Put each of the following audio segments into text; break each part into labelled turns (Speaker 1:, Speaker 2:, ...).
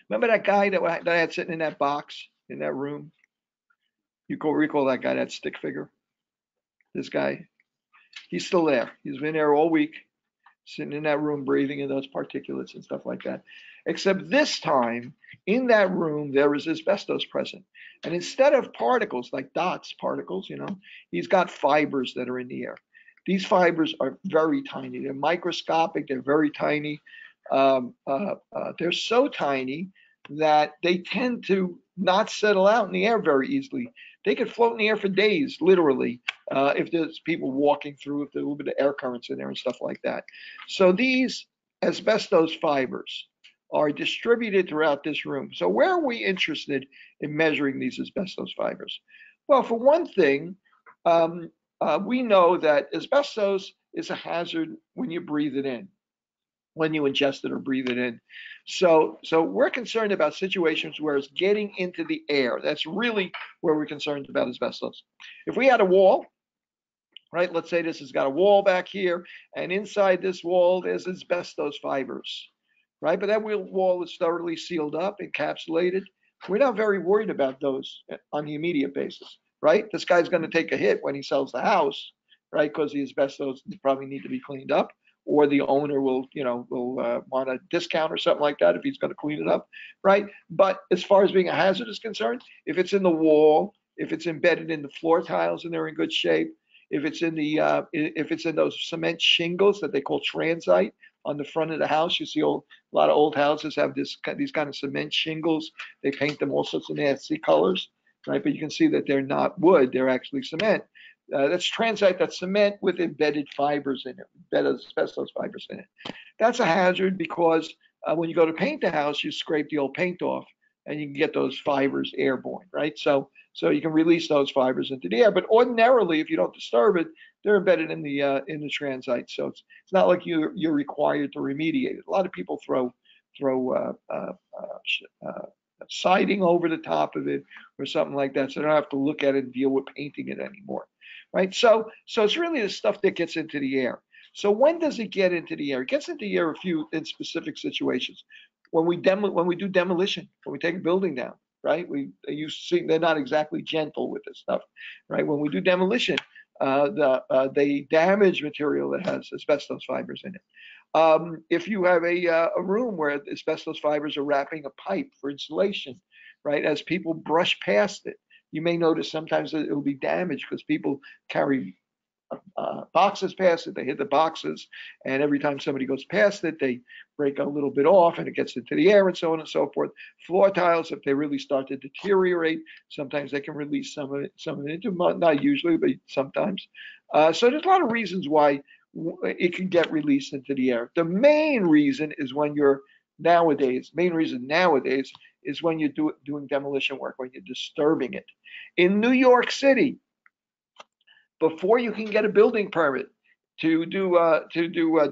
Speaker 1: Remember that guy that I had sitting in that box in that room? You recall that guy, that stick figure? This guy, he's still there. He's been there all week, sitting in that room, breathing in those particulates and stuff like that. Except this time, in that room, there is asbestos present. And instead of particles, like dots, particles, he's got fibers that are in the air. These fibers are very tiny. They're microscopic. They're very tiny. They're so tiny that they tend to not settle out in the air very easily. They could float in the air for days, literally, if there's people walking through, if there's a little bit of air currents in there and stuff like that. So these asbestos fibers are distributed throughout this room. So where are we interested in measuring these asbestos fibers? Well, for one thing, we know that asbestos is a hazard when you breathe it in, when you ingest it or breathe it in. So we're concerned about situations where it's getting into the air. That's really where we're concerned about asbestos. If we had a wall, right, let's say this has got a wall back here, and inside this wall there's asbestos fibers, right? But that wall is thoroughly sealed up, encapsulated. We're not very worried about those on the immediate basis, right? This guy's going to take a hit when he sells the house, right? Because the asbestos probably need to be cleaned up, or the owner will want a discount or something like that if he's going to clean it up, right? But as far as being a hazard is concerned, if it's in the wall, if it's embedded in the floor tiles and they're in good shape, if it's in those cement shingles that they call transite on the front of the house, you see a lot of old houses have these kind of cement shingles. They paint them all sorts of nasty colors, right? But you can see that they're not wood; they're actually cement. That's transite, that's cement with embedded fibers in it, embedded asbestos fibers in it. That's a hazard because when you go to paint the house, you scrape the old paint off and you can get those fibers airborne, right? So you can release those fibers into the air. But ordinarily, if you don't disturb it, they're embedded in the transite. So it's not like you're required to remediate it. A lot of people throw siding over the top of it or something like that, so they don't have to look at it and deal with painting it anymore, right? So it's really the stuff that gets into the air. So when does it get into the air? It gets into the air in specific situations. When we do demolition, when we take a building down, right? You see they're not exactly gentle with this stuff, right? When we do demolition, they damage material that has asbestos fibers in it. If you have a room where asbestos fibers are wrapping a pipe for insulation, right? As people brush past it, you may notice sometimes that it will be damaged because people carry boxes past it. They hit the boxes, and every time somebody goes past it, they break a little bit off, and it gets into the air, and so on and so forth. Floor tiles, if they really start to deteriorate, sometimes they can release some of it into mud. Not usually, but sometimes. So there's a lot of reasons why it can get released into the air. The main reason is when you're nowadays is when you're doing demolition work, when you're disturbing it. In New York City, before you can get a building permit to do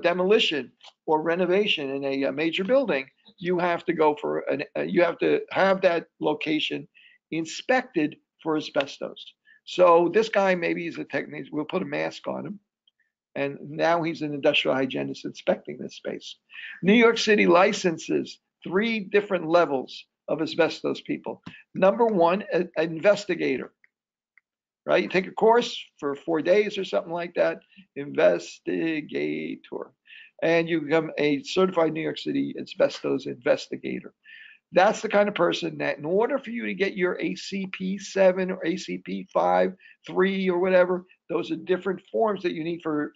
Speaker 1: demolition or renovation in a major building, you have to go for you have to have that location inspected for asbestos. So this guy, maybe he's a technician. We'll put a mask on him, and now he's an industrial hygienist inspecting this space. New York City licenses 3 different levels of asbestos people. Number one, an investigator. Right? You take a course for 4 days or something like that, investigator, and you become a certified New York City asbestos investigator. That's the kind of person that, in order for you to get your ACP 7 or ACP 5, 3, or whatever, those are different forms that you need for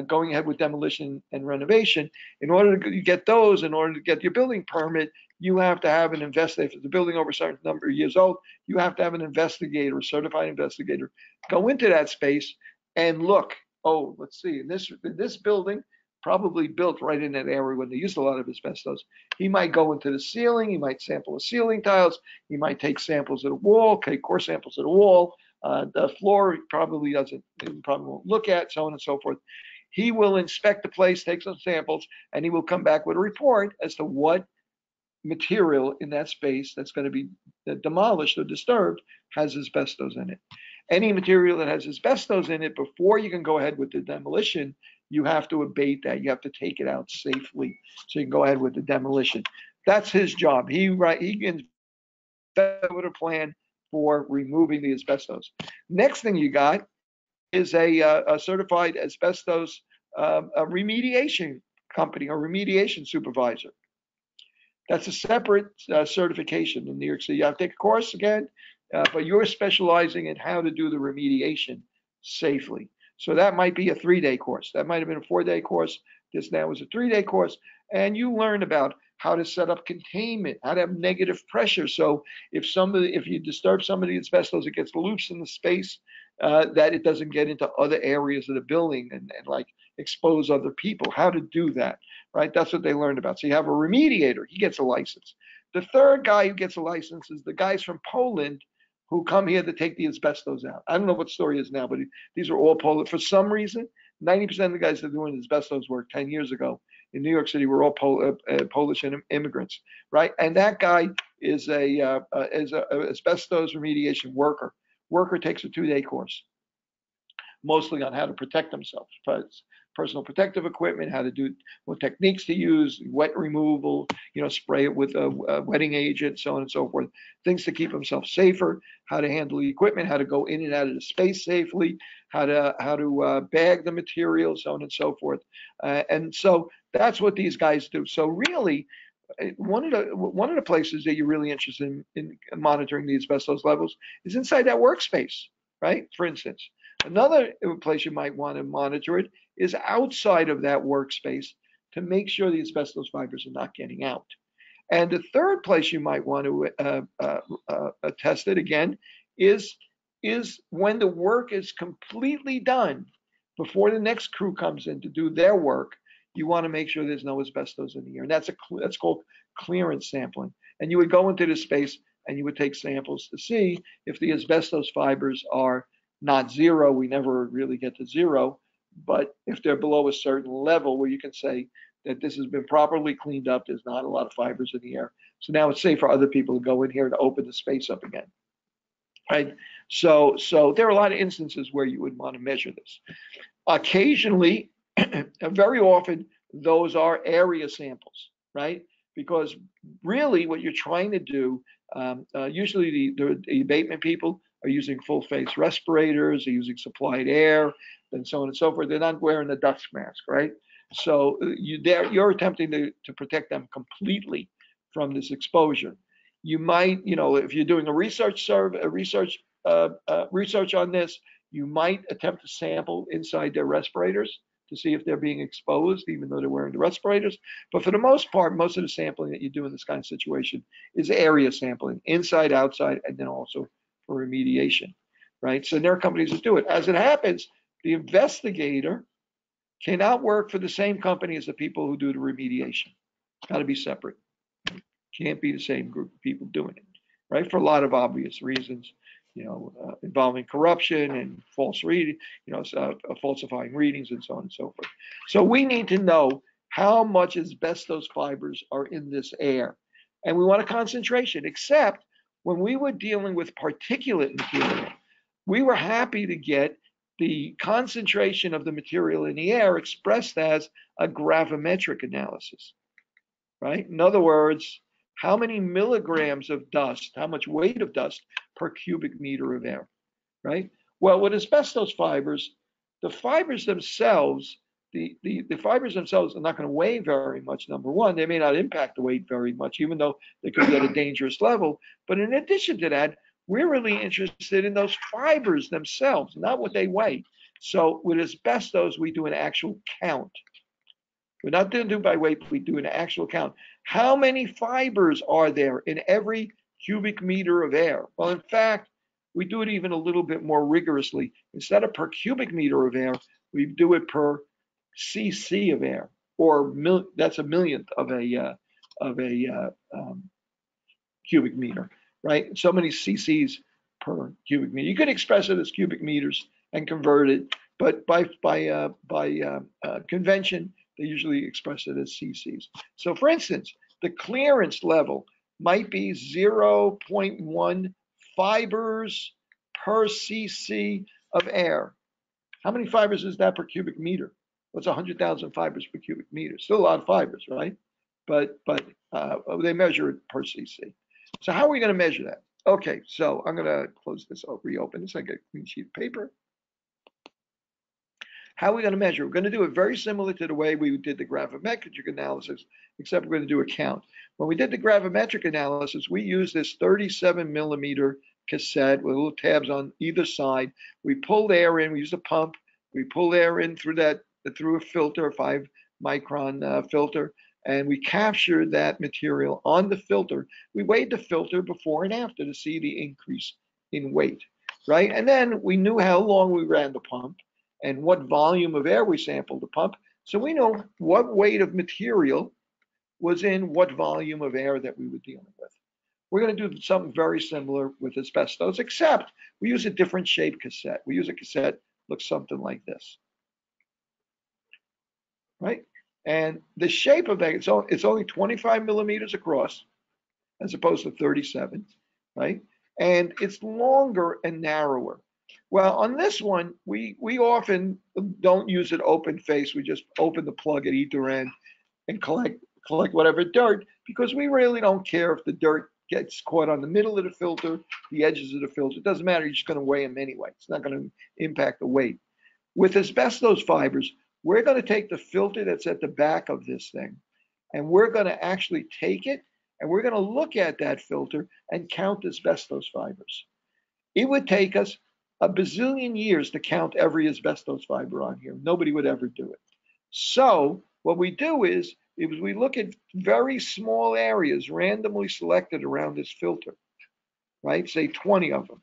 Speaker 1: going ahead with demolition and renovation. In order to get those, in order to get your building permit, you have to have an investigator. If it's a building over a certain number of years old, you have to have an investigator, a certified investigator, go into that space and look. Oh, let's see. This building, probably built right in that area when they used a lot of asbestos. He might go into the ceiling. He might sample the ceiling tiles. He might take samples of the wall, take core samples of the wall. The floor he probably won't look at, so on and so forth. He will inspect the place, take some samples, and he will come back with a report as to what material in that space that's going to be demolished or disturbed has asbestos in it. Any material that has asbestos in it, before you can go ahead with the demolition, you have to abate that. You have to take it out safely so you can go ahead with the demolition. That's his job. He invented a plan for removing the asbestos. Next thing you got is a certified asbestos a remediation company or remediation supervisor. That's a separate certification in New York City. You have to take a course again, but you're specializing in how to do the remediation safely. So that might be a 3-day course. That might have been a 4-day course. This now is a 3-day course. And you learn about how to set up containment, how to have negative pressure. So if you disturb some of the asbestos, it gets loose in the space, that it doesn't get into other areas of the building and like expose other people, how to do that, right? That's what they learned about. So you have a remediator, he gets a license. The third guy who gets a license is the guys from Poland who come here to take the asbestos out. I don't know what the story is now, but these are all Polish. For some reason, 90% of the guys that are doing asbestos work 10 years ago in New York City were all Polish immigrants, right? And that guy is a asbestos remediation worker. Worker takes a 2-day course, mostly on how to protect themselves, personal protective equipment, how to do what techniques to use, wet removal, spray it with a wetting agent, so on and so forth, things to keep themselves safer, how to handle the equipment, how to go in and out of the space safely, how to bag the material, so on and so forth. And so that's what these guys do. So really, one of the places that you're really interested in monitoring the asbestos levels is inside that workspace, right? For instance, another place you might want to monitor it is outside of that workspace to make sure the asbestos fibers are not getting out. And the third place you might want to test it again is when the work is completely done before the next crew comes in to do their work. You want to make sure there's no asbestos in the air, and that's called clearance sampling. And you would go into the space and you would take samples to see if the asbestos fibers are not zero. We never really get to zero, but if they're below a certain level where you can say that this has been properly cleaned up, there's not a lot of fibers in the air. So now it's safe for other people to go in here and open the space up again, right? So there are a lot of instances where you would want to measure this. Occasionally, very often, those are area samples, right? Because really what you're trying to do, usually the abatement people are using full face respirators, they're using supplied air, and so on and so forth. They're not wearing the dust mask, right? So you're attempting to protect them completely from this exposure. You might, if you're doing a research on this, you might attempt to sample inside their respirators to see if they're being exposed, even though they're wearing the respirators. But for the most part, most of the sampling that you do in this kind of situation is area sampling, inside, outside, and then also for remediation, right? So there are companies that do it. As it happens, the investigator cannot work for the same company as the people who do the remediation. It's got to be separate. Can't be the same group of people doing it, right? For a lot of obvious reasons, involving corruption and false reading, falsifying readings and so on and so forth. So we need to know how much asbestos fibers are in this air, and we want a concentration. Except when we were dealing with particulate material, we were happy to get the concentration of the material in the air expressed as a gravimetric analysis, right? In other words, how many milligrams of dust, how much weight of dust per cubic meter of air, right? Well, with asbestos fibers, the fibers themselves, the fibers themselves are not going to weigh very much, number one. They may not impact the weight very much, even though they could be at a dangerous level. But in addition to that, we're really interested in those fibers themselves, not what they weigh. So with asbestos, we do an actual count. We're not going to do by weight, we do an actual count. How many fibers are there in every cubic meter of air? Well, in fact, we do it even a little bit more rigorously. Instead of per cubic meter of air, we do it per cc of air, or that's a millionth of a cubic meter, right? So many cc's per cubic meter. You could express it as cubic meters and convert it, but by convention, they usually express it as cc's. So for instance, the clearance level might be 0.1 fibers per cc of air. How many fibers is that per cubic meter? What's 100,000 fibers per cubic meter? Still a lot of fibers, right? But they measure it per cc. So how are we going to measure that? Okay, so I'm going to close this up, reopen this. I get a clean sheet of paper. How are we going to measure? We're going to do it very similar to the way we did the gravimetric analysis, except we're going to do a count. When we did the gravimetric analysis, we used this 37 millimeter cassette with little tabs on either side. We pulled air in, we used a pump. We pulled air in through a filter, a 5 micron filter, and we captured that material on the filter. We weighed the filter before and after to see the increase in weight, right? And then we knew how long we ran the pump and what volume of air we sampled the pump. So we know what weight of material was in what volume of air that we were dealing with. We're going to do something very similar with asbestos, except we use a different shape cassette. We use a cassette that looks something like this, right? And the shape of that, it's only 25 millimeters across as opposed to 37, right? And it's longer and narrower. Well, on this one, we often don't use it open face. We just open the plug at either end and collect whatever dirt, because we really don't care if the dirt gets caught on the middle of the filter, the edges of the filter. It doesn't matter. You're just going to weigh them anyway. It's not going to impact the weight. With asbestos fibers, we're going to take the filter that's at the back of this thing, and we're going to actually take it, and we're going to look at that filter and count asbestos fibers. It would take us a bazillion years to count every asbestos fiber on here. Nobody would ever do it. So what we do is we look at very small areas randomly selected around this filter, right? Say 20 of them.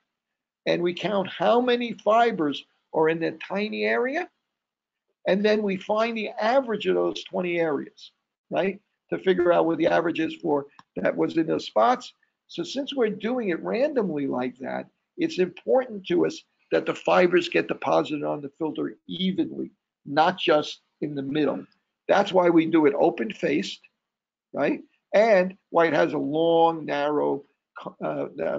Speaker 1: And we count how many fibers are in that tiny area. And then we find the average of those 20 areas, right? To figure out what the average is for that was in those spots. So since we're doing it randomly like that, it's important to us that the fibers get deposited on the filter evenly, not just in the middle. That's why we do it open-faced, right? And why it has a long, narrow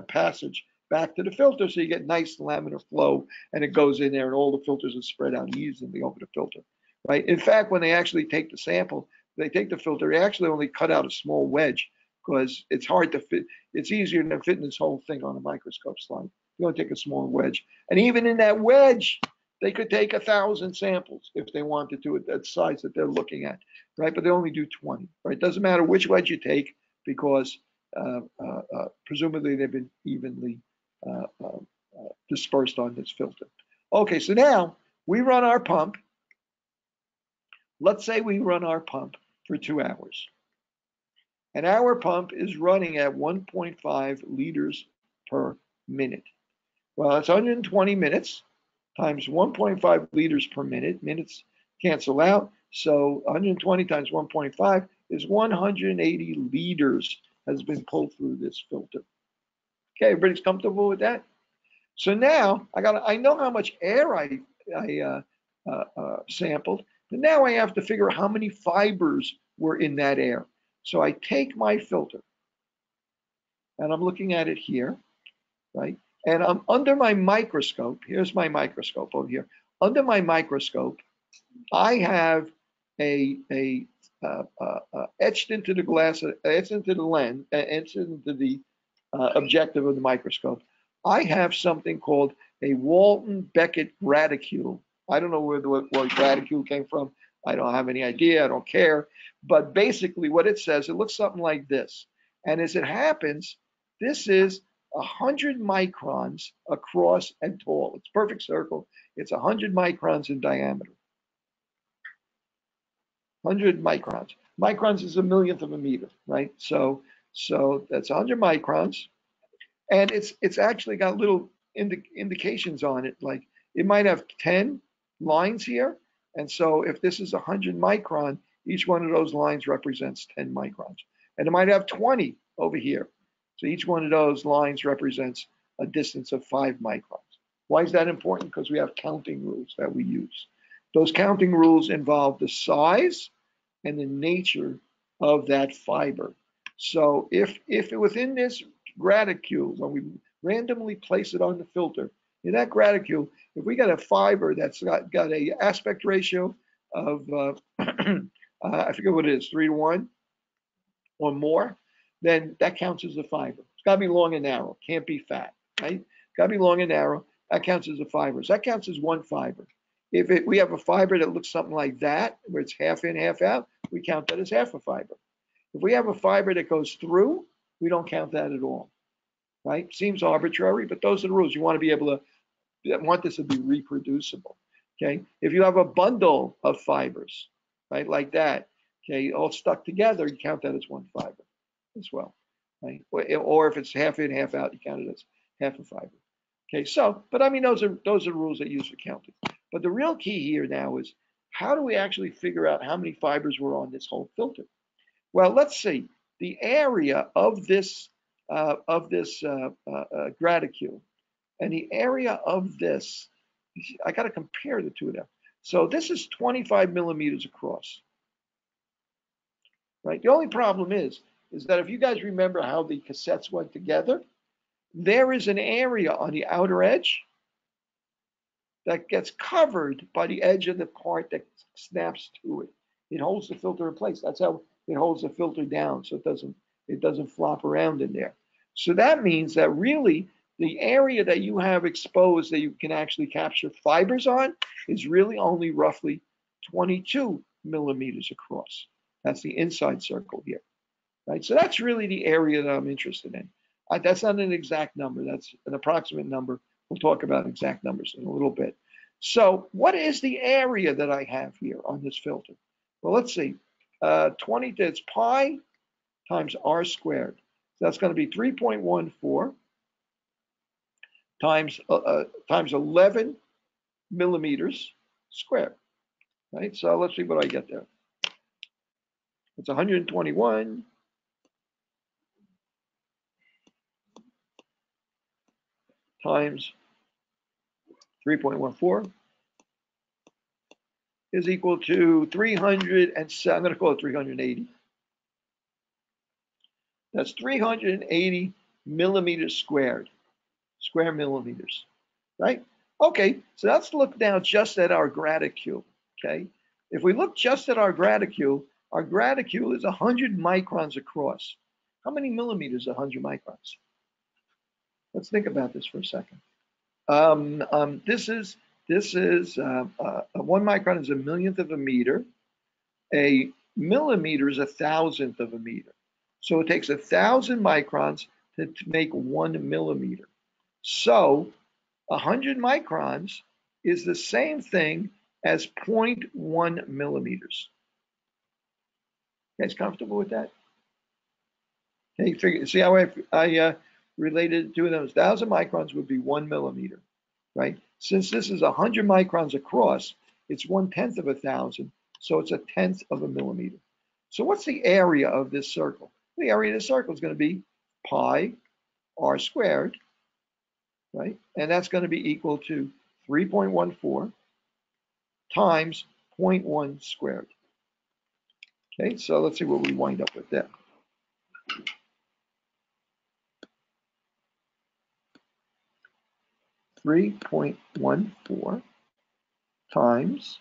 Speaker 1: passage back to the filter, so you get nice laminar flow, and it goes in there, and all the filters are spread out easily over the filter, right? In fact, when they actually take the sample, they take the filter, they actually only cut out a small wedge, because it's hard to fit. It's easier than fitting this whole thing on a microscope slide. You want to take a small wedge, and even in that wedge, they could take 1,000 samples if they wanted to at that size that they're looking at, right? But they only do 20, right? Doesn't matter which wedge you take, because presumably they've been evenly dispersed on this filter. Okay, so now we run our pump. Let's say we run our pump for 2 hours. And our pump is running at 1.5 liters per minute. Well, that's 120 minutes times 1.5 liters per minute. Minutes cancel out. So 120 times 1.5 is 180 liters has been pulled through this filter. Okay, everybody's comfortable with that? So now I know how much air I sampled, but now I have to figure out how many fibers were in that air. So I take my filter, and I'm looking at it here, right? And I'm under my microscope. Here's my microscope over here. Under my microscope, I have etched into the glass, etched into the lens, etched into the objective of the microscope. I have something called a Walton-Beckett graticule. I don't know where the word graticule came from. I don't have any idea. I don't care. But basically what it says, it looks something like this. And as it happens, this is 100 microns across and tall. It's a perfect circle. It's 100 microns in diameter. 100 microns. Microns is a millionth of a meter, right? So that's 100 microns. And it's actually got little indications on it. Like it might have 10 lines here. And so if this is 100 micron, each one of those lines represents 10 microns. And it might have 20 over here. So each one of those lines represents a distance of 5 microns. Why is that important? Because we have counting rules that we use. Those counting rules involve the size and the nature of that fiber. So if within this graticule, when we randomly place it on the filter, in that graticule, if we got a fiber that's got a aspect ratio of, I forget what it is, 3 to 1, or more, then that counts as a fiber. It's got to be long and narrow. Can't be fat, right? Got to be long and narrow. That counts as a fiber. So that counts as one fiber. If we have a fiber that looks something like that, where it's half in, half out, we count that as half a fiber. If we have a fiber that goes through, we don't count that at all, right? Seems arbitrary, but those are the rules. You want to be able to, you want this to be reproducible, okay? If you have a bundle of fibers, right, like that, okay, all stuck together, you count that as one fiber as well, right? Or if it's half in, half out, you count it as half a fiber. Okay, so, but I mean, those are rules that use for counting. But the real key here now is how do we actually figure out how many fibers were on this whole filter? Well, let's see. The area of this graticule and the area of this, I got to compare the two of them. So this is 25 millimeters across, right? The only problem is that if you guys remember how the cassettes went together, there is an area on the outer edge that gets covered by the edge of the part that snaps to it. It holds the filter in place. That's how it holds the filter down, so it doesn't flop around in there. So that means that really the area that you have exposed that you can actually capture fibers on is really only roughly 22 millimeters across. That's the inside circle here, right? So that's really the area that I'm interested in. That's not an exact number. That's an approximate number. We'll talk about exact numbers in a little bit. So what is the area that I have here on this filter? Well, let's see. 20, it's pi times r squared. So that's going to be 3.14 times 11 millimeters squared, right? So let's see what I get there. It's 121 times 3.14 is equal to 300, and I'm going to call it 380. That's 380 millimeters squared, square millimeters, right? Okay, so let's look now just at our graticule, okay? If we look just at our graticule is 100 microns across. How many millimeters are 100 microns? Let's think about this for a second. This is 1 micron is a millionth of a meter. A millimeter is 1,000th of a meter. So it takes 1,000 microns to make 1 millimeter. So 100 microns is the same thing as 0.1 millimeters. You guys comfortable with that? Okay, see how I related to those? 1,000 microns would be 1 millimeter, right? Since this is 100 microns across, it's 1/10 of 1,000, so it's 1/10 of a millimeter. So what's the area of this circle? The area of the circle is going to be pi r squared, right? And that's going to be equal to 3.14 times 0.1 squared. Okay, so let's see what we wind up with there. .14 times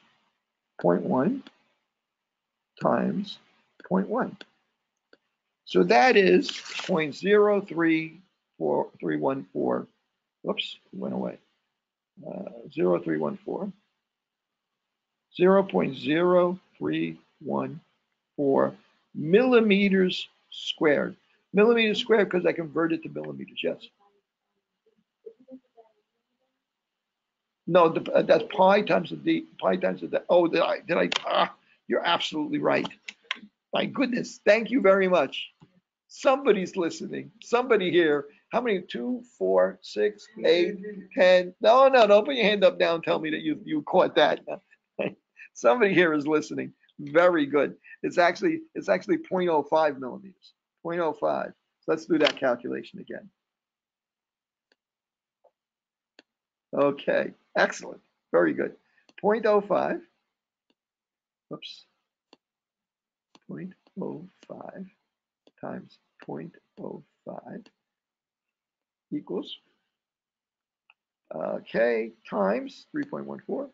Speaker 1: 0.1 times 0.1. So that is 0.03414. Whoops, it went away. 0.0314. 0.0314 millimeters squared. Millimeters squared because I converted to millimeters, yes. No, that's pi times the pi times the. Oh, did I? You're absolutely right. My goodness, thank you very much. Somebody's listening. Somebody here. How many? 2, 4, 6, 8, 10. No, don't put your hand up now and tell me that you caught that. Somebody here is listening. Very good. It's actually 0.05 millimeters. 0.05. So let's do that calculation again. Okay, excellent. Very good. 0.05. Oops. 0.05 times 0.05 equals, okay, times 3.14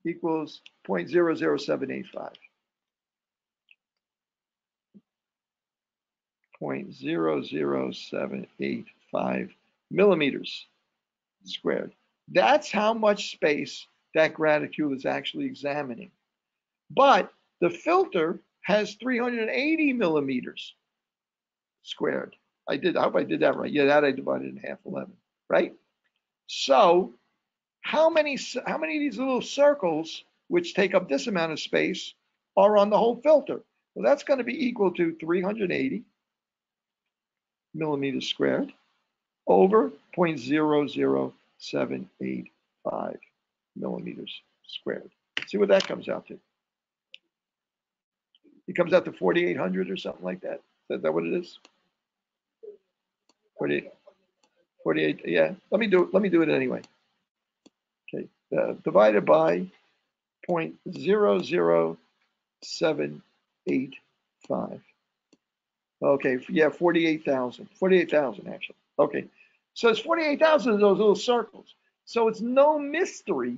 Speaker 1: equals 0.00785. 0.00785 millimeters squared. That's how much space that graticule is actually examining. But the filter has 380 millimeters squared. I hope I did that right. Yeah, that I divided in half, 11, right? So how many of these little circles, which take up this amount of space, are on the whole filter? Well, that's going to be equal to 380 millimeters squared over 0.00785 millimeters squared. See what that comes out to. It comes out to 4,800 or something like that. Is that what it is? 48. 48. Yeah. Let me do it anyway. Okay. Divided by 0.00785. Okay. Yeah. 48,000. 48,000 actually. Okay. So it's 48,000 of those little circles. So it's no mystery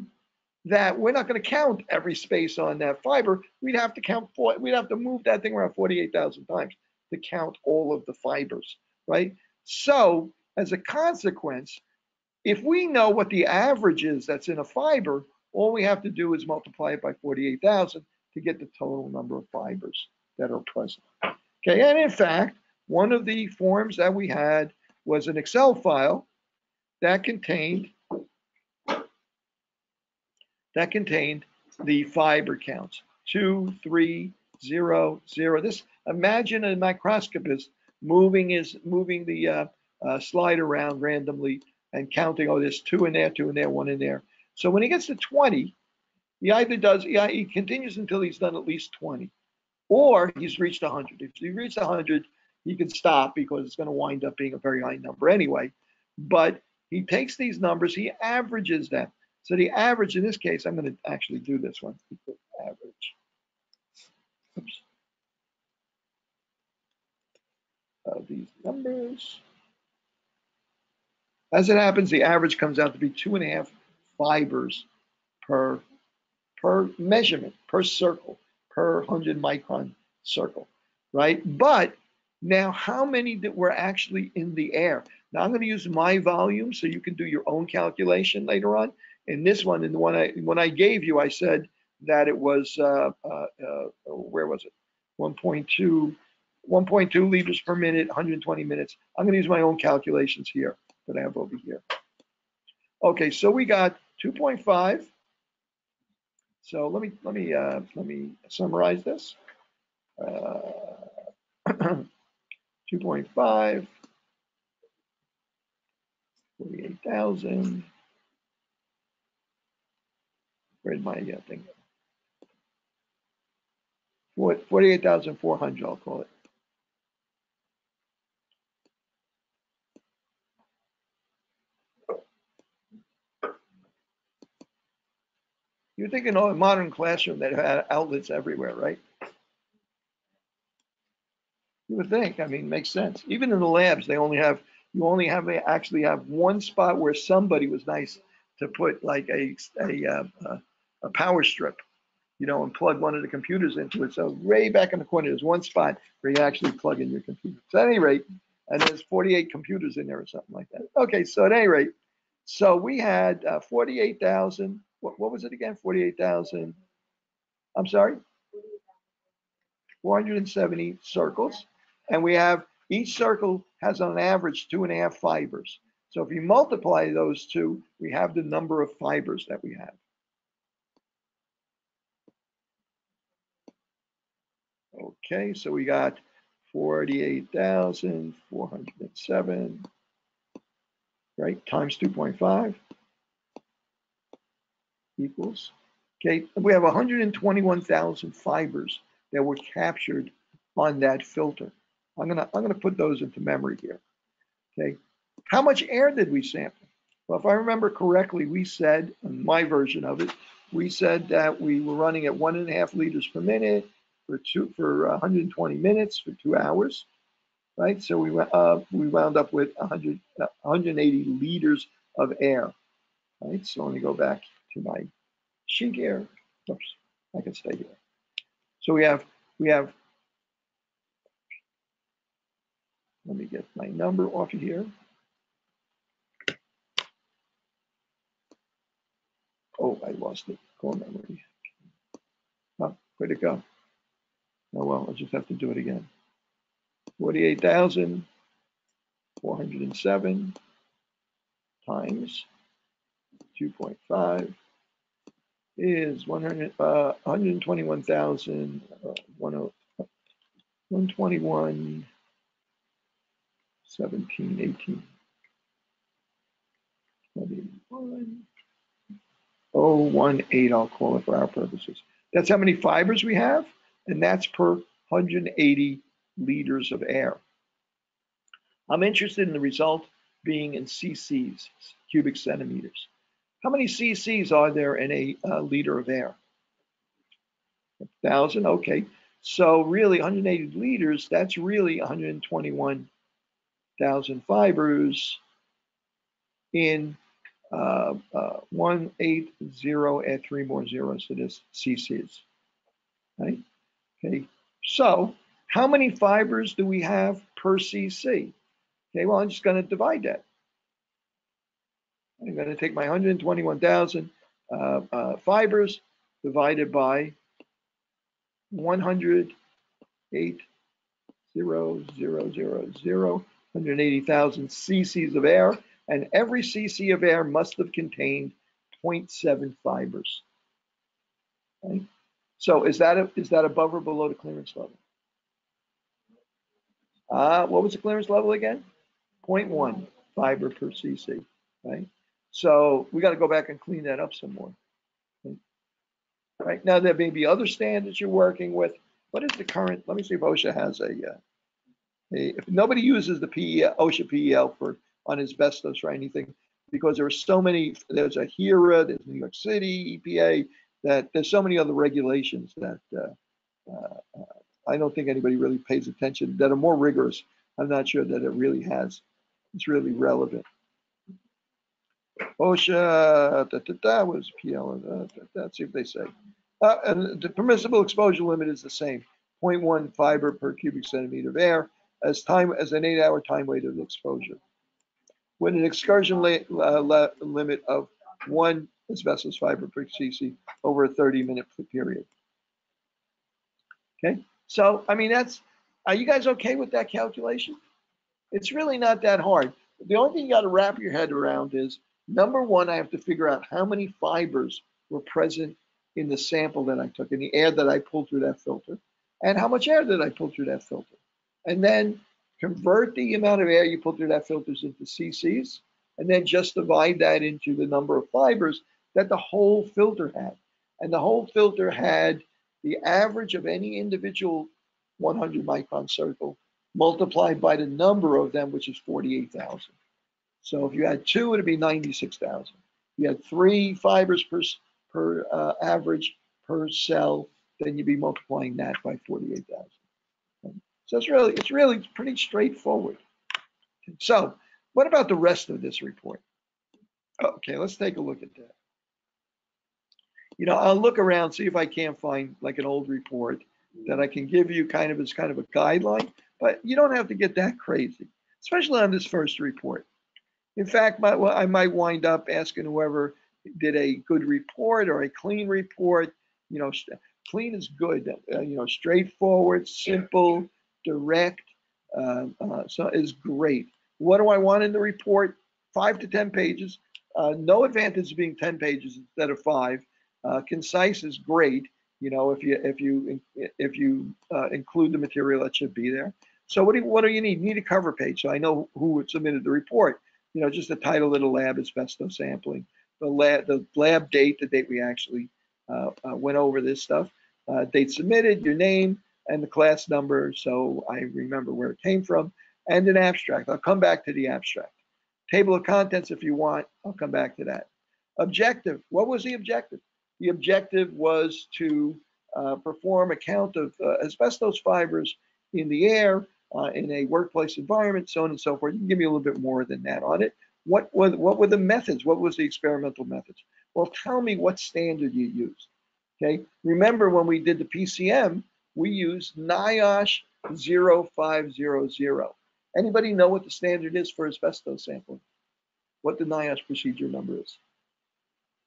Speaker 1: that we're not going to count every space on that fiber. We'd have to move that thing around 48,000 times to count all of the fibers, right? So as a consequence, if we know what the average is that's in a fiber, all we have to do is multiply it by 48,000 to get the total number of fibers that are present. Okay, and in fact, one of the forms that we had was an Excel file that contained the fiber counts, 2, 3, 0, 0. This, imagine a microscopist moving the slide around randomly and counting, oh, there's 2 in there, 2 in there, 1 in there. So when he gets to 20, he continues until he's done at least 20, or he's reached 100. If he reached 100, he can stop because it's going to wind up being a very high number anyway. But he takes these numbers, he averages them. So the average in this case, I'm going to actually do this one. Average. Oops. These numbers. As it happens, the average comes out to be 2.5 fibers per measurement, per circle, per 100 micron circle, right? But now how many that were actually in the air? Now I'm going to use my volume so you can do your own calculation later on. In this one, in the one I gave you, I said that it was where was it? 1.2 liters per minute, 120 minutes. I'm going to use my own calculations here that I have over here. Okay, so we got 2.5. So let me summarize this. 2.5, 48,000. Where's my thing? 48,400, I'll call it. You're thinking of a modern classroom that had outlets everywhere, right? You would think. I mean, it makes sense. Even in the labs, they actually have one spot where somebody was nice to put like a power strip, and plug one of the computers into it. So way back in the corner, there's one spot where you actually plug in your computer. So at any rate, and there's 48 computers in there or something like that. Okay, so at any rate, so we had 48,000. What was it again? 48,000. I'm sorry. 470 circles, and we have each circle has on average 2.5 fibers. So if you multiply those two, we have the number of fibers that we have. Okay, so we got 48,407, right, times 2.5 equals, okay, we have 121,000 fibers that were captured on that filter. I'm gonna put those into memory here. Okay, how much air did we sample? Well, if I remember correctly, we said, in my version of it, we said that we were running at 1.5 liters per minute for 120 minutes for 2 hours, right? So we wound up with 180 liters of air, right? So let me go back to my sheet here. Oops, I can stay here. So we have Let me get my number off of here. Oh, I lost it. Core memory. Oh, where'd it go? Oh, well, I'll just have to do it again. 48,407 times 2.5 is 121,000, 121, 17, 18, 21, 018, I'll call it for our purposes. That's how many fibers we have, and that's per 180 liters of air. I'm interested in the result being in cc's, cubic centimeters. How many cc's are there in a liter of air? 1,000, okay. So really 180 liters, that's really 121,000 fibers in 180, add 3 more zeros to this, cc's, right? Okay, so how many fibers do we have per cc? Okay, well, I'm just going to divide that. I'm going to take my 121,000 fibers divided by 180,000 cc's of air, and every cc of air must have contained 0.7 fibers. Right? So is that above or below the clearance level? What was the clearance level again? 0.1 fiber per cc, right? So we got to go back and clean that up some more. Right now, there may be other standards you're working with. What is the current? Let me see if OSHA has if nobody uses the OSHA PEL on asbestos or anything, because there are so many. There's a HERA, there's New York City EPA, that there's so many other regulations that I don't think anybody really pays attention, that are more rigorous. I'm not sure that it really has. It's really relevant. OSHA, was PL, let's see if they say. And the permissible exposure limit is the same, 0.1 fiber per cubic centimeter of air as an 8-hour time weight of exposure, with an excursion limit of 1 asbestos fiber per cc over a 30-minute period. Okay, so I mean, are you guys okay with that calculation? It's really not that hard. The only thing you got to wrap your head around is, number one, I have to figure out how many fibers were present in the sample that I took, in the air that I pulled through that filter, and how much air did I pull through that filter. And then convert the amount of air you pull through that filters into cc's, and then just divide that into the number of fibers that the whole filter had. And the whole filter had the average of any individual 100 micron circle multiplied by the number of them, which is 48,000. So if you had 2, it'd be 96,000. You had 3 fibers per average per cell, then you'd be multiplying that by 48,000. So it's really pretty straightforward. So what about the rest of this report? Okay, let's take a look at that. I'll look around, see if I can't find like an old report that I can give you as kind of a guideline, but you don't have to get that crazy, especially on this first report. In fact, I might wind up asking whoever did a good report or a clean report. Clean is good. Straightforward, simple, direct, so is great. What do I want in the report? 5 to 10 pages. No advantage of being 10 pages instead of 5. Concise is great. If you include the material that should be there. So what do you need? You need a cover page, so I know who submitted the report. Just the title of the lab, asbestos sampling, the lab date, the date we actually went over this stuff, date submitted, your name, and the class number, so I remember where it came from, and an abstract. I'll come back to the abstract. Table of contents if you want, I'll come back to that. Objective, what was the objective? The objective was to perform a count of asbestos fibers in the air, in a workplace environment, so on and so forth. You can give me a little bit more than that on it. What were the methods? What was the experimental methods? Well, tell me what standard you used. Okay. Remember when we did the PCM, we used NIOSH 0500. Anybody know what the standard is for asbestos sampling? What the NIOSH procedure number is?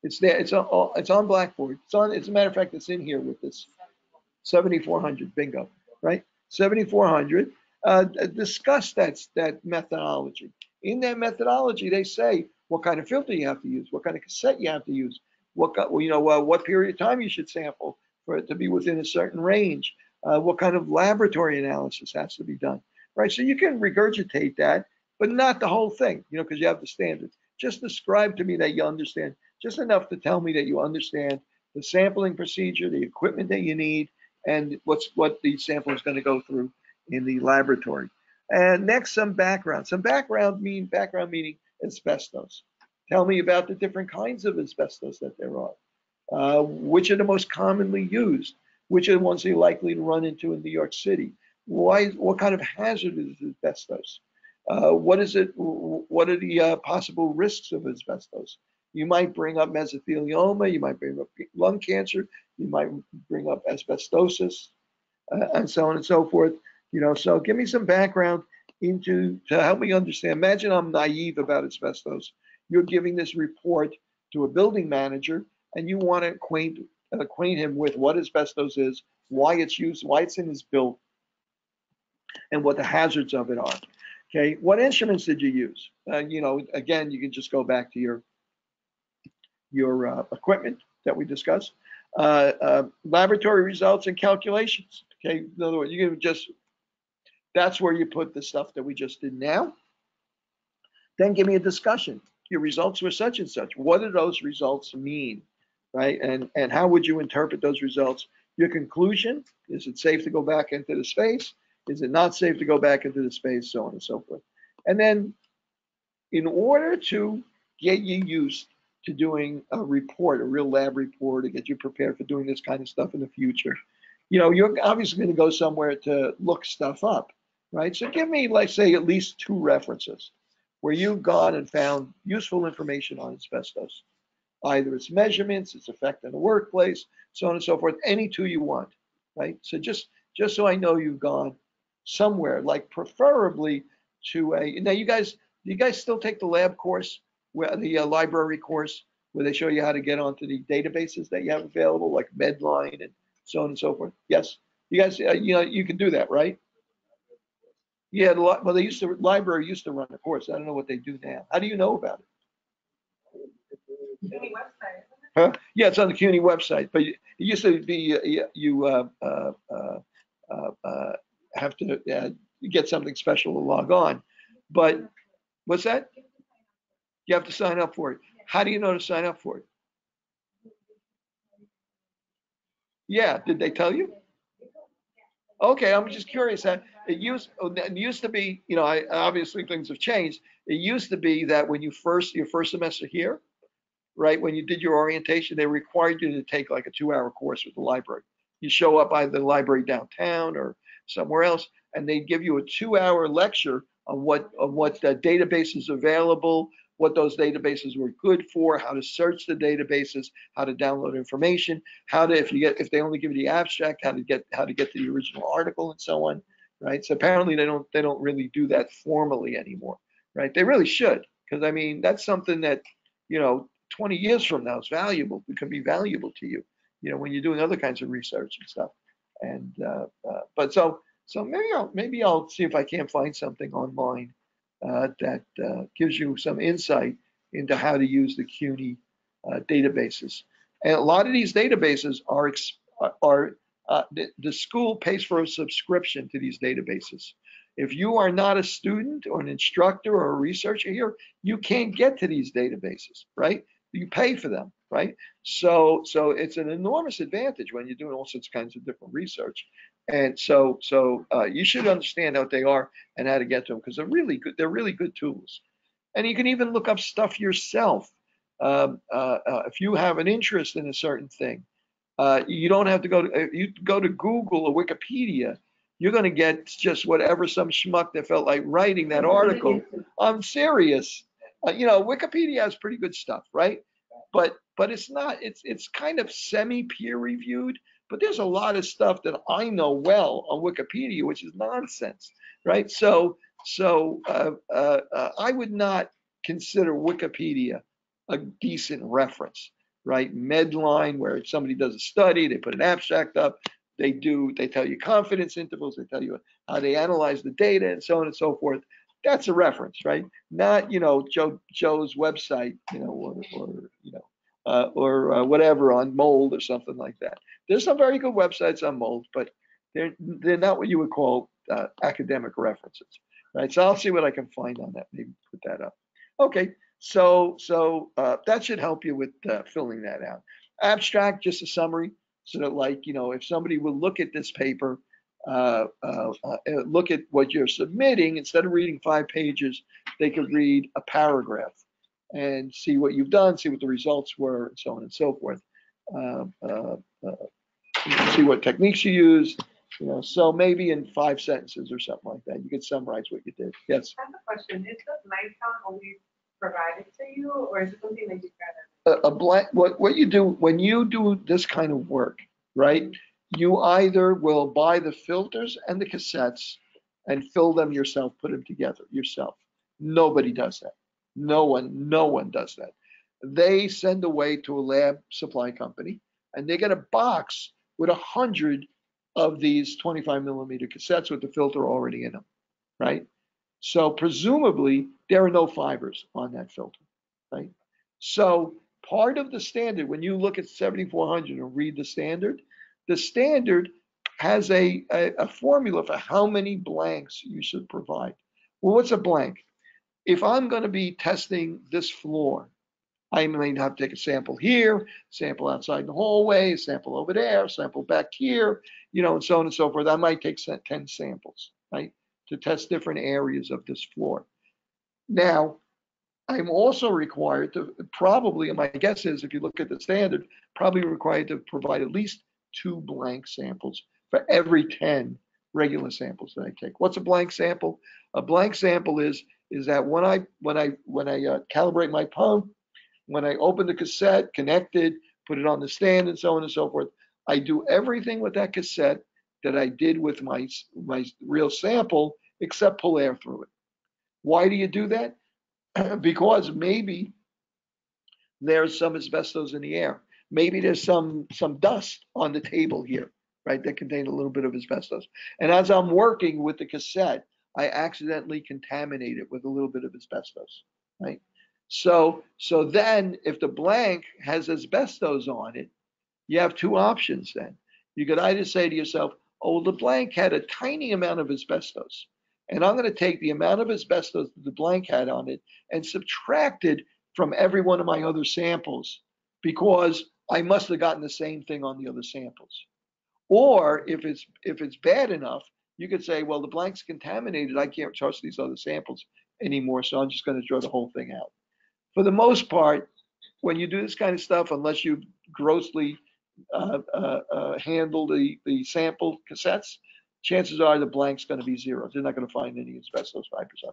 Speaker 1: It's there. It's on Blackboard. It's on. As a matter of fact, it's in here with this 7400. Bingo. Right. 7400. Discuss that methodology. In that methodology, they say what kind of filter you have to use, what kind of cassette you have to use, what period of time you should sample for it to be within a certain range, what kind of laboratory analysis has to be done, right? So you can regurgitate that, but not the whole thing, because you have the standards. Just describe to me that you understand, just enough to tell me that you understand the sampling procedure, the equipment that you need, and what the sample is going to go through in the laboratory. And next, some background. Some background meaning asbestos. Tell me about the different kinds of asbestos that there are. Which are the most commonly used? Which are the ones you're likely to run into in New York City? What kind of hazard is asbestos? What is it? What are the possible risks of asbestos? You might bring up mesothelioma. You might bring up lung cancer. You might bring up asbestosis, and so on and so forth. So give me some background to help me understand. Imagine I'm naive about asbestos. You're giving this report to a building manager, and you want to acquaint him with what asbestos is, why it's used, why it's in his building, and what the hazards of it are. Okay, what instruments did you use? Again, you can just go back to your equipment that we discussed. Laboratory results and calculations. Okay, in other words, you can that's where you put the stuff that we just did now. Then give me a discussion. Your results were such and such. What do those results mean, right? And how would you interpret those results? Your conclusion, is it safe to go back into the space? Is it not safe to go back into the space? So on and so forth. And then in order to get you used to doing a report, a real lab report, to get you prepared for doing this kind of stuff in the future, you're obviously going to go somewhere to look stuff up, right? So give me, like, say, at least 2 references where you've gone and found useful information on asbestos, either its measurements, its effect in the workplace, so on and so forth, any 2 you want, right? So just so I know you've gone somewhere, like preferably to now do you guys still take the lab course, where the library course, where they show you how to get onto the databases that you have available, like Medline and so on and so forth? Yes, you guys, you can do that, right? Yeah, well, library used to run the course. I don't know what they do now. How do you know about it? Huh? Yeah, it's on the CUNY website, but it used to be you have to get something special to log on. But what's that? You have to sign up for it. How do you know to sign up for it? Yeah, did they tell you? Okay, I'm just curious. It used to be, obviously things have changed. It used to be that when your first semester here, right, when you did your orientation, they required you to take like a 2-hour course with the library. You show up either the library downtown or somewhere else, and they give you a 2-hour lecture on what database is available, what those databases were good for, how to search the databases, how to download information, how to, if they only give you the abstract, how to get to the original article, and so on, right? So apparently they don't really do that formally anymore, right? They really should, because I mean that's something that 20 years from now is valuable. It can be valuable to you, when you're doing other kinds of research and stuff. And but so maybe I'll see if I can't find something online that gives you some insight into how to use the CUNY databases. And a lot of these databases are the school pays for a subscription to these databases. If you are not a student or an instructor or a researcher here, you can't get to these databases, right? You pay for them, right? So it's an enormous advantage when you're doing all sorts of kinds of different research. And so you should understand what they are and how to get to them, because they're really good. They're really good tools. And you can even look up stuff yourself. If you have an interest in a certain thing, you don't have to you go to Google or Wikipedia. You're going to get just whatever some schmuck that felt like writing that article. I'm serious. Wikipedia has pretty good stuff, right? But it's not. It's kind of semi-peer reviewed. But there's a lot of stuff that I know well on Wikipedia, which is nonsense, right? So So I would not consider Wikipedia a decent reference, right? Medline, where somebody does a study, they put an abstract up, they tell you confidence intervals, they tell you how they analyze the data, and so on and so forth. That's a reference, right? Not Joe's website, or whatever on mold or something like that. There's some very good websites on mold, but they're not what you would call academic references, right? So I'll see what I can find on that. Maybe put that up. Okay, so that should help you with filling that out. Abstract, just a summary, so that if somebody will look at this paper, look at what you're submitting, instead of reading 5 pages, they could read a paragraph and see what you've done, see what the results were, and so on and so forth. See what techniques you used. So maybe in 5 sentences or something like that, you could summarize what you did. Yes.
Speaker 2: I have a question. Is the blank count always provided to you, or is it something that you got?
Speaker 1: A blank. What you do when you do this kind of work, right? You either will buy the filters and the cassettes and fill them yourself, put them together yourself. Nobody does that. No one does that. They send away to a lab supply company, and they get a box with 100 of these 25 millimeter cassettes with the filter already in them, right? So presumably there are no fibers on that filter, right? So part of the standard, when you look at 7400 and read the standard has a formula for how many blanks you should provide. Well, what's a blank? If I'm going to be testing this floor, I may have to take a sample here, sample outside the hallway, sample over there, sample back here, and so on and so forth. I might take 10 samples, right, to test different areas of this floor. Now, I'm also required to probably, and my guess is, if you look at the standard, probably required to provide at least 2 blank samples for every 10 regular samples that I take. What's a blank sample? A blank sample is that when I calibrate my pump, when I open the cassette, connect it, put it on the stand, and so on and so forth, I do everything with that cassette that I did with my real sample, except pull air through it. Why do you do that? Because maybe there's some asbestos in the air. Maybe there's some dust on the table here, right, that contain a little bit of asbestos. And as I'm working with the cassette, I accidentally contaminate it with a little bit of asbestos, right? So then if the blank has asbestos on it, you have 2 options then. You could either say to yourself, oh, the blank had a tiny amount of asbestos, and I'm going to take the amount of asbestos that the blank had on it and subtract it from every one of my other samples, because I must have gotten the same thing on the other samples. Or if it's bad enough, you could say, well, the blank's contaminated. I can't trust these other samples anymore, so I'm just going to draw the whole thing out. For the most part, when you do this kind of stuff, unless you grossly handle the sample cassettes, chances are the blank's going to be 0. They're not going to find any asbestos fibers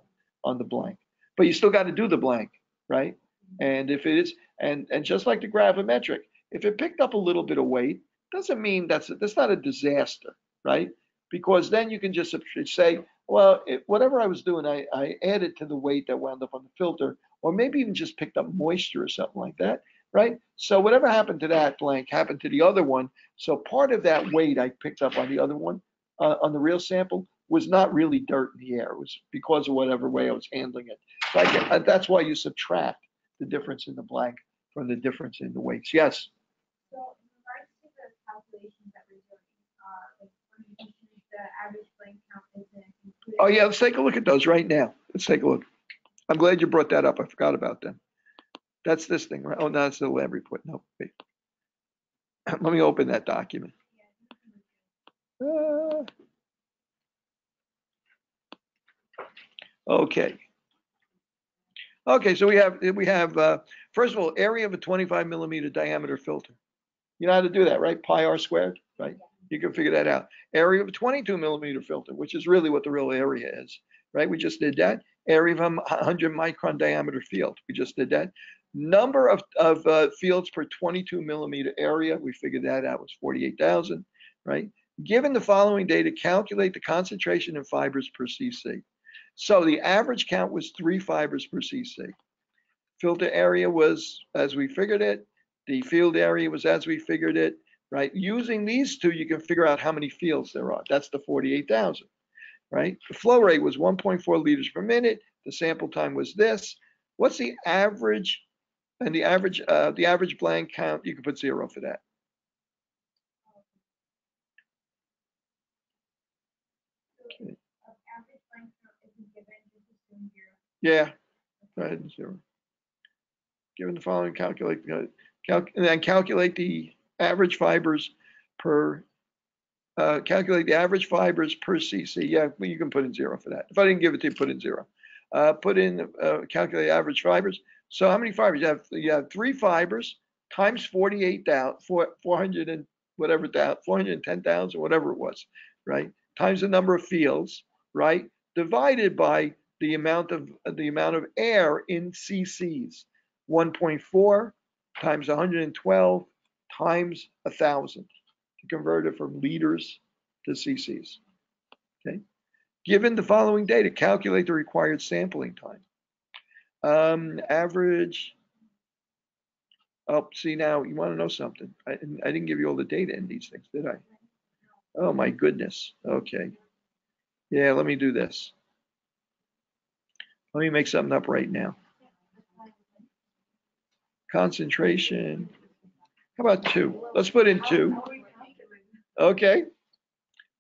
Speaker 1: on the blank. But you still got to do the blank, right? And if it is, and just like the gravimetric, if it picked up a little bit of weight, doesn't mean that's not a disaster, right? Because then you can just say, well, whatever I was doing, I added to the weight that wound up on the filter, or maybe even just picked up moisture or something like that, right? So whatever happened to that blank happened to the other one. So part of that weight I picked up on the other one, on the real sample, was not really dirt in the air. It was because of whatever way I was handling it. So that's why you subtract the difference in the blank from the difference in the weights. Yes?
Speaker 3: So in regards to the calculations that we're doing, like when you use the average blank count isn't included.
Speaker 1: Oh yeah, let's take a look at those right now. Let's take a look. I'm glad you brought that up. I forgot about them. That's this thing, right? Oh, no, that's the lab report. No, wait. Let me open that document. Okay. Okay, so we have first of all, area of a 25 millimeter diameter filter. You know how to do that, right? Pi r squared, right? You can figure that out. Area of a 22 millimeter filter, which is really what the real area is, right? We just did that. Area of a 100 micron diameter field. We just did that. Number of fields per 22 millimeter area. We figured that out was 48,000, right? Given the following data, calculate the concentration in fibers per cc. So the average count was 3 fibers per cc. Filter area was as we figured it. The field area was as we figured it, right? Using these two, you can figure out how many fields there are. That's the 48,000, right? The flow rate was 1.4 liters per minute. The sample time was this. What's the average? And the average blank count, you can put 0 for that. Okay.
Speaker 3: Average blank count isn't given, just assume 0.
Speaker 1: Yeah, go ahead and 0. Given the following, calculate and then calculate the average fibers per calculate the average fibers per cc. Yeah, well, you can put in 0 for that. If I didn't give it to you, put in 0. Put in calculate average fibers. So how many fibers? You have 3 fibers times 48,000, 400 and whatever, 410,000, whatever it was, right? Times the number of fields, right? Divided by the amount of air in cc's. 1.4 times 112 times 1,000 to convert it from liters to cc's. Okay. Given the following data, calculate the required sampling time. Average. Oh, see, now you want to know something. I didn't give you all the data in these things, did I? Oh my goodness. Okay. Yeah, let me do this. Let me make something up right now. Concentration. How about 2? Let's put in 2. Okay.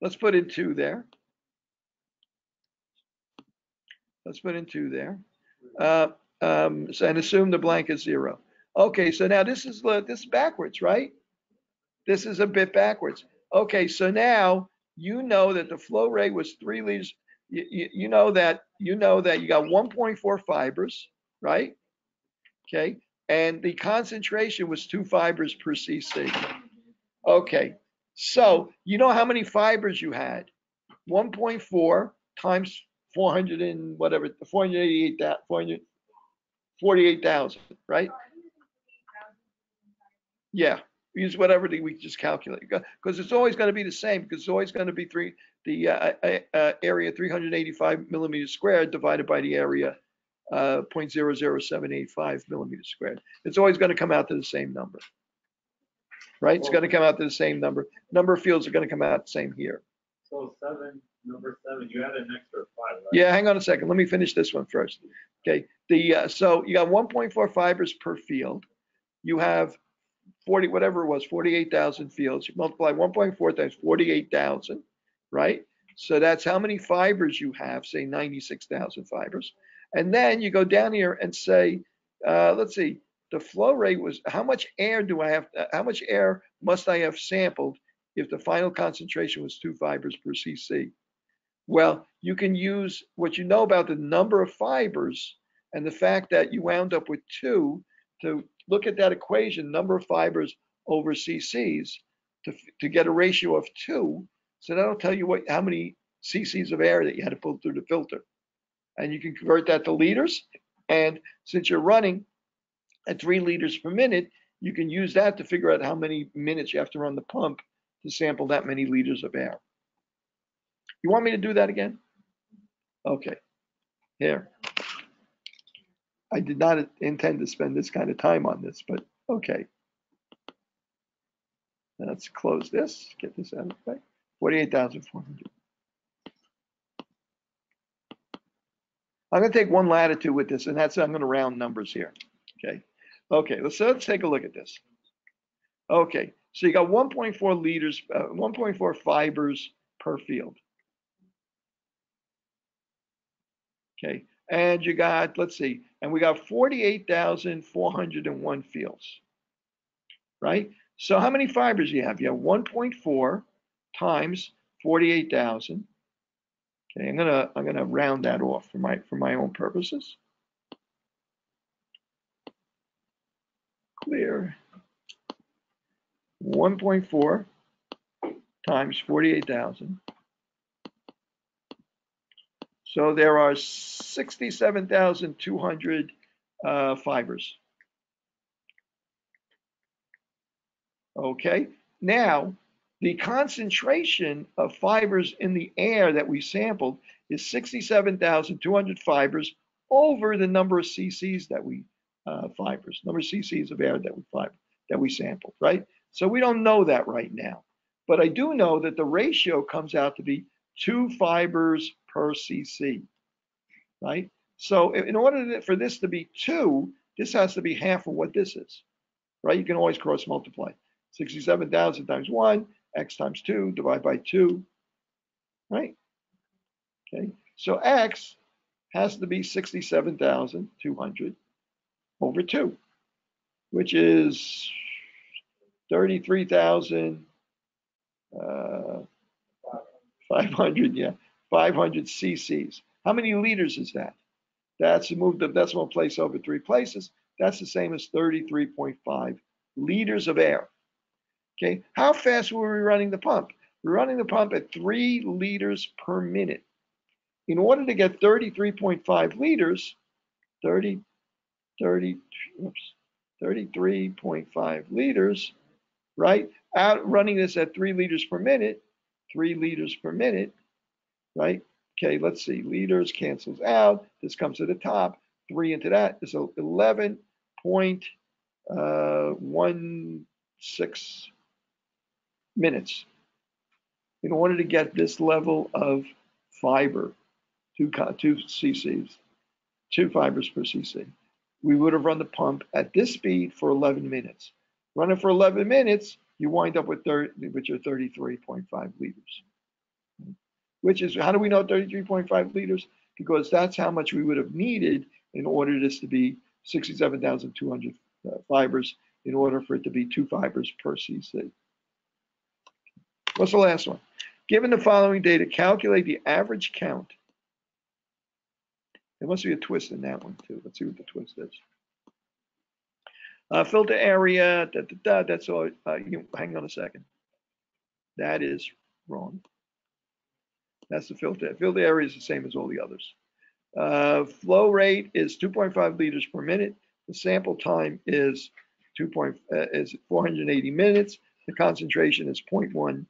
Speaker 1: Let's put in 2 there. Let's put in 2 there. And assume the blank is 0. Okay, so now this is backwards, right? This is a bit backwards. Okay, so now you know that the flow rate was 3 liters. You know that you got 1.4 fibers, right? Okay, and the concentration was 2 fibers per cc. Okay, so you know how many fibers you had? 1.4 times 400 and whatever, 48,000, right? Yeah, use whatever we just calculate, because it's always going to be the same, because it's always going to be area 385 millimeters squared divided by the area 0.00785 millimeters squared. It's always going to come out to the same number, right? It's going to come out to the same number. Number of fields are going to come out the same here.
Speaker 4: So number 7, you added an extra 5, right?
Speaker 1: Yeah, hang on a second. Let me finish this one first. Okay, so you got 1.4 fibers per field. You have 40, whatever it was, 48,000 fields. You multiply 1.4 times 48,000, right? So that's how many fibers you have, say 96,000 fibers. And then you go down here and say, let's see, the flow rate was, how much air must I have sampled if the final concentration was 2 fibers per cc? Well, you can use what you know about the number of fibers and the fact that you wound up with 2 to look at that equation, number of fibers over cc's, to get a ratio of 2. So that'll tell you how many cc's of air that you had to pull through the filter. And you can convert that to liters. And since you're running at 3 liters per minute, you can use that to figure out how many minutes you have to run the pump to sample that many liters of air. You want me to do that again? Okay. Here. I did not intend to spend this kind of time on this, but okay. Let's close this, get this out of the way. 48,400. I'm going to take one latitude with this, and that's, I'm going to round numbers here. Okay. Okay, let's take a look at this. Okay, so you got 1.4 liters, 1.4 fibers per field. Okay, and you got, let's see, and we got 48,401 fields, right? So how many fibers do you have? You have 1.4 times 48,000. Okay, I'm gonna round that off for my own purposes. Clear. 1.4 times 48,000. So there are 67,200 fibers. Okay, now The concentration of fibers in the air that we sampled is 67,200 fibers over the number of cc's that we number of cc's of air that we sampled, right? So we don't know that right now, but I do know that the ratio comes out to be 2 fibers per cc, right? So in order for this to be 2, this has to be half of what this is, right? You can always cross multiply. 67,000 times 1, x times 2, divide by 2, right? Okay, so x has to be 67,200 over 2, which is 33,500, yeah, 500 cc's. How many liters is that? That's move the decimal place over 3 places. That's the same as 33.5 liters of air. Okay, how fast were we running the pump? We're running the pump at 3 liters per minute. In order to get 33.5 liters, 33.5 liters, right? Out running this at 3 liters per minute, 3 liters per minute, right? Okay, let's see, liters cancels out. This comes to the top. 3 into that is 11.16 minutes. In order to get this level of fiber, 2 cc's, 2 fibers per cc, we would have run the pump at this speed for 11 minutes. Run it for 11 minutes, you wind up with your 33.5 liters. Which is, how do we know 33.5 liters? Because that's how much we would have needed in order this to be 67,200 fibers, in order for it to be 2 fibers per cc. What's the last one? Given the following data, calculate the average count. There must be a twist in that one too. Let's see what the twist is. Filter area, that's all. Hang on a second. That is wrong. That's the filter. Filter area is the same as all the others. Flow rate is 2.5 liters per minute. The sample time is 480 minutes. The concentration is 0.1.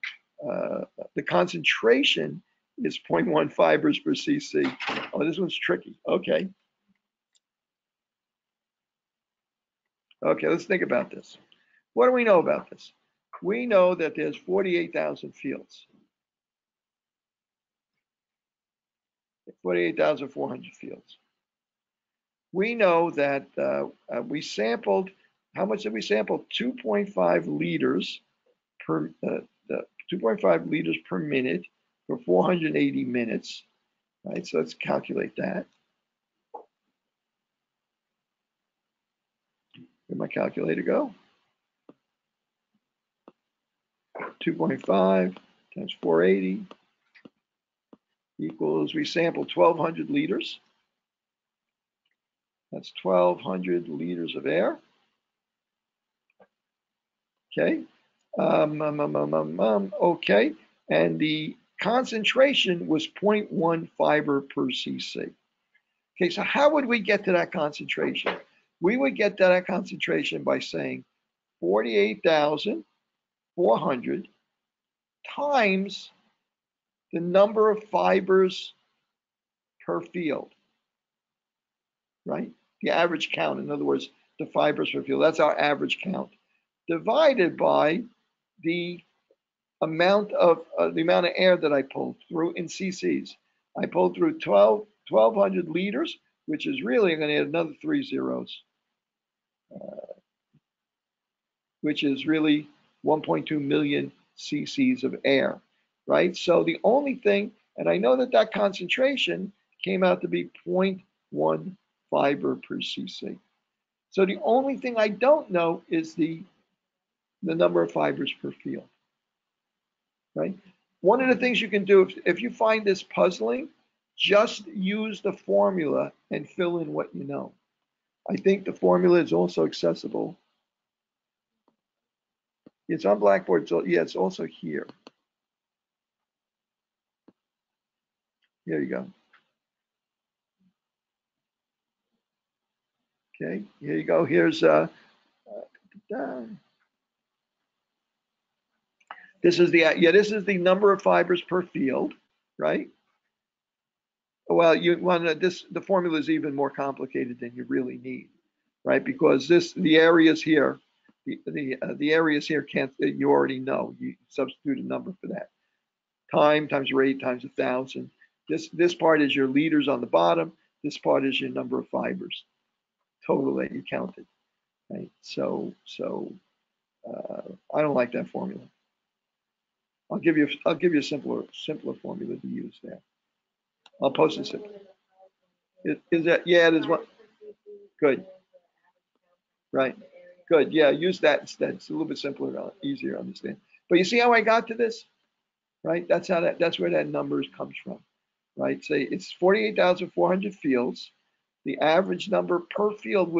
Speaker 1: The concentration is 0.1 fibers per cc. Oh, this one's tricky. Okay. Okay, let's think about this. What do we know about this? We know that there's 48,000 fields. 48,400 fields. We know that we sampled, how much did we sample? 2.5 liters per 2.5 liters per minute for 480 minutes, right? So let's calculate that. Where'd my calculator go? 2.5 times 480 equals, we sampled 1,200 liters. That's 1,200 liters of air. Okay. Okay. And the concentration was 0.1 fiber per cc. Okay, so how would we get to that concentration? We would get to that concentration by saying 48,400 times the number of fibers per field, right? The average count, in other words, the fibers per field, that's our average count, divided by the amount of air that I pulled through in cc's. I pulled through 1,200 liters, which is really, I'm going to add another 3 zeros, which is really 1.2 million cc's of air, right? So the only thing, and I know that that concentration came out to be 0.1 fiber per cc. So the only thing I don't know is the number of fibers per field, right? One of the things you can do, if you find this puzzling, just use the formula and fill in what you know. I think the formula is also accessible. It's on Blackboard, so yeah, it's also here. Here you go. Okay, here you go. Here's This is the number of fibers per field, right? Well, you want the formula is even more complicated than you really need, right? Because the areas here, the areas here can't, you already know. You substitute a number for that. Time times rate times 1,000. This part is your liters on the bottom. This part is your number of fibers total that you counted, right? So I don't like that formula. I'll give you a simpler formula to use there. I'll post this. Is that, yeah, it is one. Good. Right. Good. Yeah, use that instead. It's a little bit simpler, easier to understand. But you see how I got to this? Right? That's where that numbers comes from. Right? Say it's 48,400 fields. The average number per field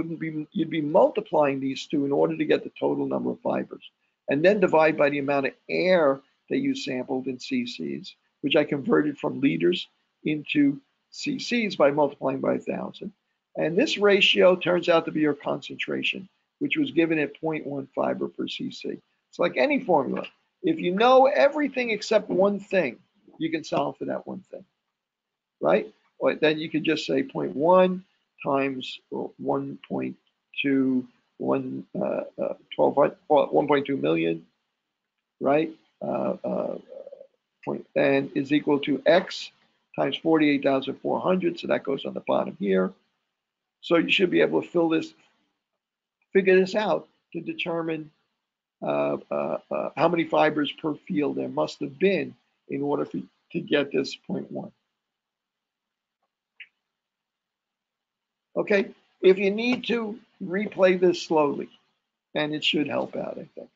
Speaker 1: you'd be multiplying these two in order to get the total number of fibers. And then divide by the amount of air that you sampled in cc's, which I converted from liters into cc's by multiplying by 1,000. And this ratio turns out to be your concentration, which was given at 0.1 fiber per cc. It's like any formula. If you know everything except one thing, you can solve for that one thing, right? Or then you could just say 0.1 times 1.2, 1.2 million, right? And is equal to x times 48,400. So that goes on the bottom here. So you should be able to figure this out to determine how many fibers per field there must have been in order to get this 0.1. Okay, if you need to replay this slowly, and it should help out, I think.